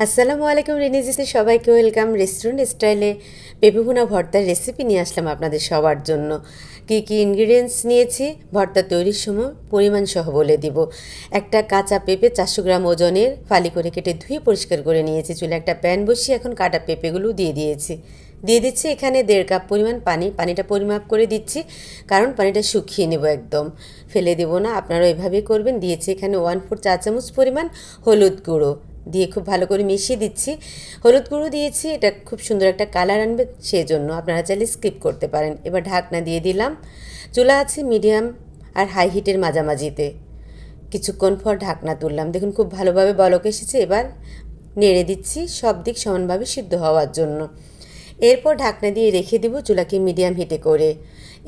আসসালামু আলাইকুম রিনি জি, সবাইকে ওয়েলকাম। রেস্টুরেন্ট স্টাইলে পেঁপে ভুনা ভর্তার রেসিপি নিয়ে আসলাম আপনাদের সবার জন্য। কী কী ইনগ্রিডিয়েন্টস নিয়েছি ভর্তা তৈরির সময় পরিমাণ সহ বলে দিব। একটা কাঁচা পেঁপে 400 গ্রাম ওজনের ফালি করে কেটে ধুয়ে পরিষ্কার করে নিয়েছি। চুলে একটা প্যান বসিয়ে এখন কাটা পেঁপেগুলো দিয়ে দিয়েছি। দিয়ে দিচ্ছি এখানে 1.5 কাপ পরিমাণ পানি। পানিটা পরিমাপ করে দিচ্ছি, কারণ পানিটা শুকিয়ে নেব, একদম ফেলে দেবো না, আপনারা এভাবেই করবেন। দিয়েছি এখানে 1/4 চা চামচ পরিমাণ হলুদ গুঁড়ো দিয়ে খুব ভালো করে মিশিয়ে দিচ্ছি। হলুদ গুঁড়ো দিয়েছি, এটা খুব সুন্দর একটা কালার আনবে, সেই জন্য আপনারা চাইলে স্কিপ করতে পারেন। এবার ঢাকনা দিয়ে দিলাম। চুলা আছে মিডিয়াম আর হাই হিটের মাঝামাঝিতে। কিছুক্ষণ পর ঢাকনা তুললাম, দেখুন খুব ভালোভাবে বলক এসেছে। এবার নেড়ে দিচ্ছি সব দিক সমানভাবে সিদ্ধ হওয়ার জন্য। এরপর ঢাকনা দিয়ে রেখে দিব চুলাকে মিডিয়াম হিটে করে।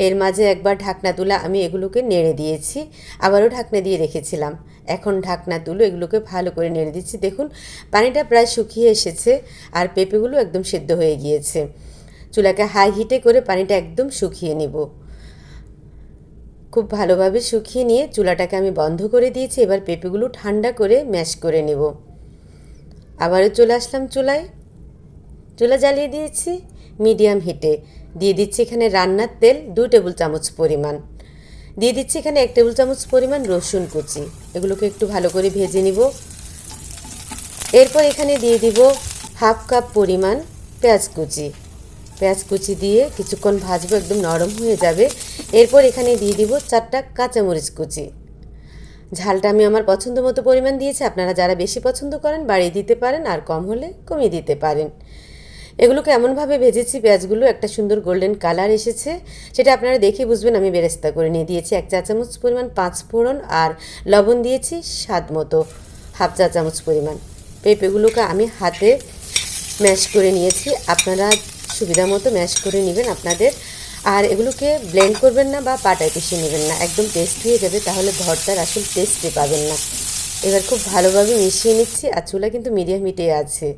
এর মাঝে একবার ঢাকনা তুলে আমি এগুলোকে নেড়ে দিয়েছি, আবারও ঢাকনা দিয়ে রেখেছিলাম। এখন ঢাকনা তুলে এগুলোকে ভালো করে নেড়ে দিচ্ছি। দেখুন পানিটা প্রায় শুকিয়ে এসেছে আর পেঁপেগুলো একদম সেদ্ধ হয়ে গিয়েছে। চুলাকে হাই হিটে করে পানিটা একদম শুকিয়ে নেব। খুব ভালোভাবে শুকিয়ে নিয়ে চুলাটাকে আমি বন্ধ করে দিয়েছি। এবার পেঁপেগুলো ঠান্ডা করে ম্যাশ করে নেব। আবারও চলে আসলাম চুলায়, চুলা জ্বালিয়ে দিয়েছি মিডিয়াম হিটে। দিয়ে দিচ্ছি এখানে রান্নার তেল 2 টেবিল চামচ পরিমাণ। দিয়ে দিচ্ছি এখানে 1 টেবিল চামচ পরিমাণ রসুন কুচি। এগুলোকে একটু ভালো করে ভেজে নিব। এরপর এখানে দিয়ে দিব 1/2 কাপ পরিমাণ পেঁয়াজ কুচি। পেঁয়াজ কুচি দিয়ে কিছুক্ষণ ভাজবো, একদম নরম হয়ে যাবে। এরপর এখানে দিয়ে দিব 4টা কাঁচামরিচ কুচি। ঝালটা আমি আমার পছন্দ মতো পরিমাণ দিয়েছি, আপনারা যারা বেশি পছন্দ করেন বাড়িয়ে দিতে পারেন, আর কম হলে কমিয়ে দিতে পারেন। এগুলোকে এমনভাবে ভেজেছি পেঁয়াজগুলো একটা সুন্দর গোল্ডেন কালার এসেছে, সেটা আপনারা দেখে বুঝবেন। আমি বেরেস্তা করে নিয়ে দিয়েছি 1 চা চামচ পরিমাণ 5 ফোড়ন, আর লবণ দিয়েছি স্বাদ মতো 1/2 চা চামচ পরিমাণ। পেঁপেগুলোকে আমি হাতে ম্যাশ করে নিয়েছি, আপনারা সুবিধা মতো ম্যাশ করে নেবেন আপনাদের। আর এগুলোকে ব্লেন্ড করবেন না বা পাটায় পিষিয়ে নেবেন না, একদম পেস্ট হয়ে যাবে, তাহলে ভর্তার আসল টেস্টই পাবেন না। এবার খুব ভালোভাবে মিশিয়ে নিচ্ছি, আর চুলা কিন্তু মিডিয়াম হিটে আছে।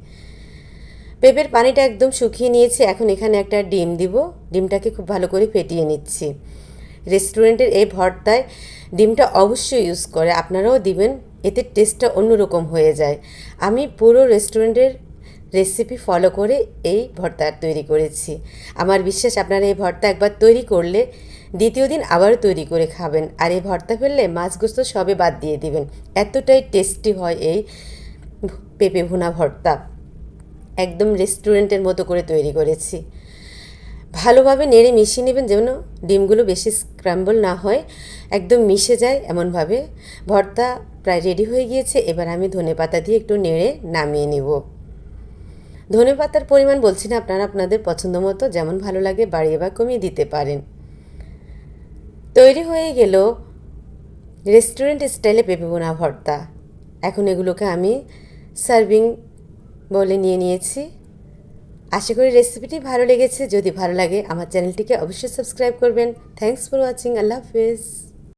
পেঁপের পানিটা একদম শুকিয়ে নিয়েছি। এখন এখানে একটা ডিম দিব, ডিমটাকে খুব ভালো করে ফেটিয়ে নিচ্ছি। রেস্টুরেন্টের এই ভর্তায় ডিমটা অবশ্যই ইউজ করে, আপনারাও দিবেন, এতে টেস্টটা অন্যরকম হয়ে যায়। আমি পুরো রেস্টুরেন্টের রেসিপি ফলো করে এই ভর্তা তৈরি করেছি। আমার বিশ্বাস আপনারা এই ভর্তা একবার তৈরি করলে দ্বিতীয় দিন আবারও তৈরি করে খাবেন। আর এই ভর্তা ফেললে মাছ গোস্ত সবে বাদ দিয়ে দিবেন, এতটাই টেস্টি হয় এই পেঁপে ভুনা ভর্তা। একদম রেস্টুরেন্টের মতো করে তৈরি করেছি। ভালোভাবে নেড়ে মিশিয়ে নেবেন, যেন ডিমগুলো বেশি স্ক্র্যাম্বল না হয়, একদম মিশে যায় এমনভাবে। ভর্তা প্রায় রেডি হয়ে গিয়েছে। এবার আমি ধনেপাতা দিয়ে একটু নেড়ে নামিয়ে নেব। ধনেপাতার পরিমাণ বলছি না, আপনারা আপনাদের পছন্দ মতো যেমন ভালো লাগে বাড়িয়ে বা কমিয়ে দিতে পারেন। তৈরি হয়ে গেল রেস্টুরেন্ট স্টাইলে পেঁপে ভুনা ভর্তা। এখন এগুলোকে আমি সার্ভিং বলে নিয়ে নিয়েছি। আশা করি রেসিপিটি ভালো লেগেছে। যদি ভালো লাগে আমার চ্যানেলটিকে অবশ্যই সাবস্ক্রাইব করবেন। Thanks for watching. আল্লাহ হাফেজ।